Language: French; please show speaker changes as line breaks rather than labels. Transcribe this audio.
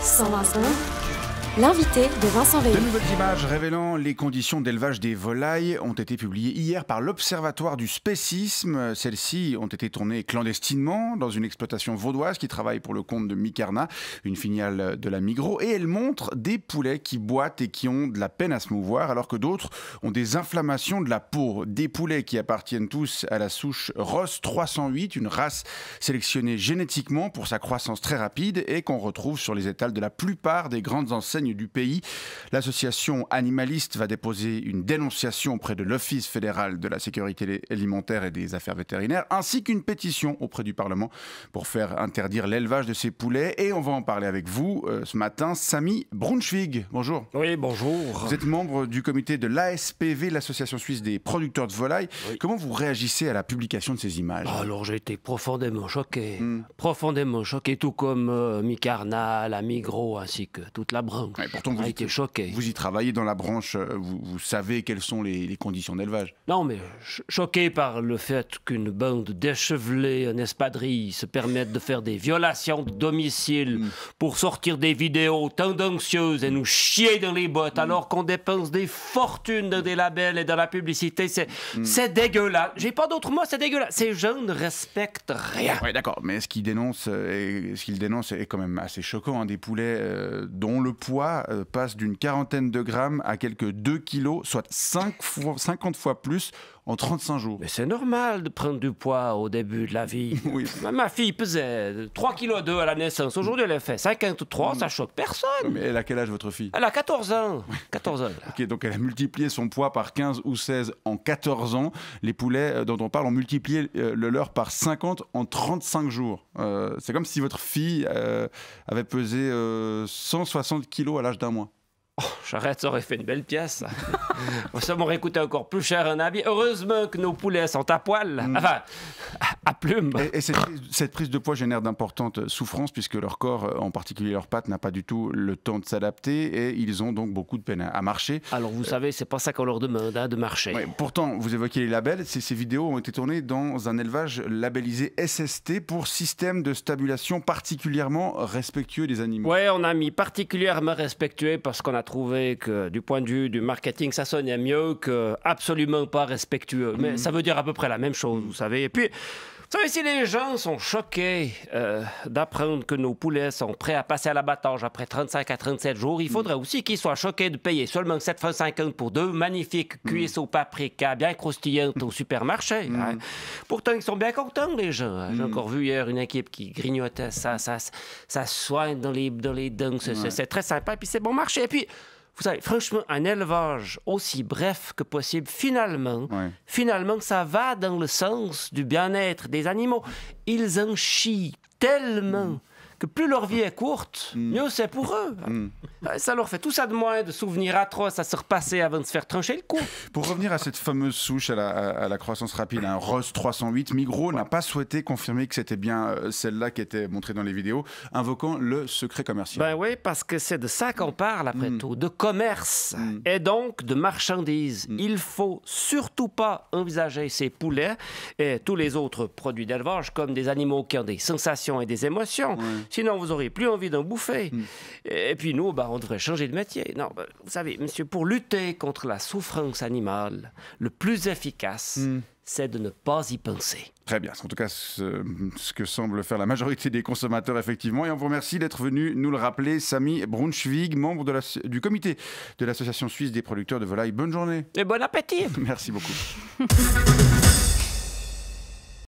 120 l'invité de Vincent Veilleux.
De nouvelles images révélant les conditions d'élevage des volailles ont été publiées hier par l'Observatoire du spécisme. Celles-ci ont été tournées clandestinement dans une exploitation vaudoise qui travaille pour le compte de Micarna, une filiale de la Migros. Et elles montrent des poulets qui boitent et qui ont de la peine à se mouvoir, alors que d'autres ont des inflammations de la peau. Des poulets qui appartiennent tous à la souche Ross 308, une race sélectionnée génétiquement pour sa croissance très rapide et qu'on retrouve sur les étals de la plupart des grandes enseignes du pays. L'association animaliste va déposer une dénonciation auprès de l'Office fédéral de la sécurité alimentaire et des affaires vétérinaires, ainsi qu'une pétition auprès du Parlement pour faire interdire l'élevage de ces poulets. Et on va en parler avec vous ce matin. Samy Braunschweig, bonjour.
Oui, bonjour.
Vous êtes membre du comité de l'ASPV, l'Association suisse des producteurs de volailles. Oui. Comment vous réagissez à la publication de ces images?
Alors j'ai été profondément choqué. Profondément choqué, tout comme Micarna, la Migros, ainsi que toute la branche.
Ouais, pourtant, vous
été choqué.
Vous y travaillez dans la branche, vous savez quelles sont les conditions d'élevage.
Non, mais choqué par le fait qu'une bande d'échevelés en espadrille se permette de faire des violations de domicile pour sortir des vidéos tendancieuses et nous chier dans les bottes alors qu'on dépense des fortunes dans des labels et dans la publicité. C'est dégueulasse. J'ai pas d'autres mots, c'est dégueulasse. Ces gens ne respectent rien.
Oui, d'accord, mais ce qu'ils dénoncent est quand même assez choquant. Hein. Des poulets dont le poids passe d'une quarantaine de grammes à quelques 2 kilos, soit 50 fois plus en 35 jours.
Mais c'est normal de prendre du poids au début de la vie.
Oui.
Ma fille pesait 3,2 kg à la naissance. Aujourd'hui, elle a fait 53, ça choque personne.
Mais elle a quel âge, votre fille?
Elle a 14 ans. 14 ans.
Ok, donc elle a multiplié son poids par 15 ou 16 en 14 ans. Les poulets dont on parle ont multiplié le leur par 50 en 35 jours. C'est comme si votre fille avait pesé 160 kilos à l'âge d'un mois.
Oh, j'arrête, ça aurait fait une belle pièce. Ça m'aurait coûté encore plus cher un habit. Heureusement que nos poulets sont à poil. Enfin, à plumes.
Et cette prise de poids génère d'importantes souffrances puisque leur corps, en particulier leurs pattes, n'a pas du tout le temps de s'adapter et ils ont donc beaucoup de peine à marcher.
Alors vous savez, c'est pas ça qu'on leur demande, hein, de marcher.
Ouais, pourtant, vous évoquez les labels. Ces vidéos ont été tournées dans un élevage labellisé SST pour système de stabulation particulièrement respectueux des animaux.
Oui, on a mis particulièrement respectueux parce qu'on a trouvé que du point de vue du marketing, ça sonnait mieux que absolument pas respectueux. Mais ça veut dire à peu près la même chose, vous savez. Et puis, vous savez, si les gens sont choqués d'apprendre que nos poulets sont prêts à passer à l'abattage après 35 à 37 jours, il faudrait aussi qu'ils soient choqués de payer seulement 7,50 € pour 2 magnifiques cuisses au paprika bien croustillantes au supermarché. Hein. Pourtant, ils sont bien contents, les gens. Hein. J'ai encore vu hier une équipe qui grignotait ça soigne dans les dents. C'est très sympa. Et puis, c'est bon marché. Et puis, vous savez, franchement, un élevage aussi bref que possible, finalement, ça va dans le sens du bien-être des animaux. Ils en chient tellement que plus leur vie est courte, mieux c'est pour eux. Ça leur fait tout ça de moins de souvenirs atroces à se repasser avant de se faire trancher le cou.
Pour revenir à cette fameuse souche à la croissance rapide, un Ross 308, Migros n'a pas souhaité confirmer que c'était bien celle-là qui était montrée dans les vidéos, invoquant le secret commercial.
Ben oui, parce que c'est de ça qu'on parle après tout, de commerce et donc de marchandises. Il faut surtout pas envisager ces poulets et tous les autres produits d'élevage comme des animaux qui ont des sensations et des émotions. Sinon, vous n'aurez plus envie d'en bouffer. Et puis nous, on devrait changer de métier. Non, vous savez, monsieur, pour lutter contre la souffrance animale, le plus efficace, c'est de ne pas y penser.
Très bien. En tout cas, ce que semble faire la majorité des consommateurs, effectivement. Et on vous remercie d'être venu nous le rappeler. Samy Braunschweig, membre du comité de l'Association suisse des producteurs de volailles. Bonne journée.
Et bon appétit.
Merci beaucoup.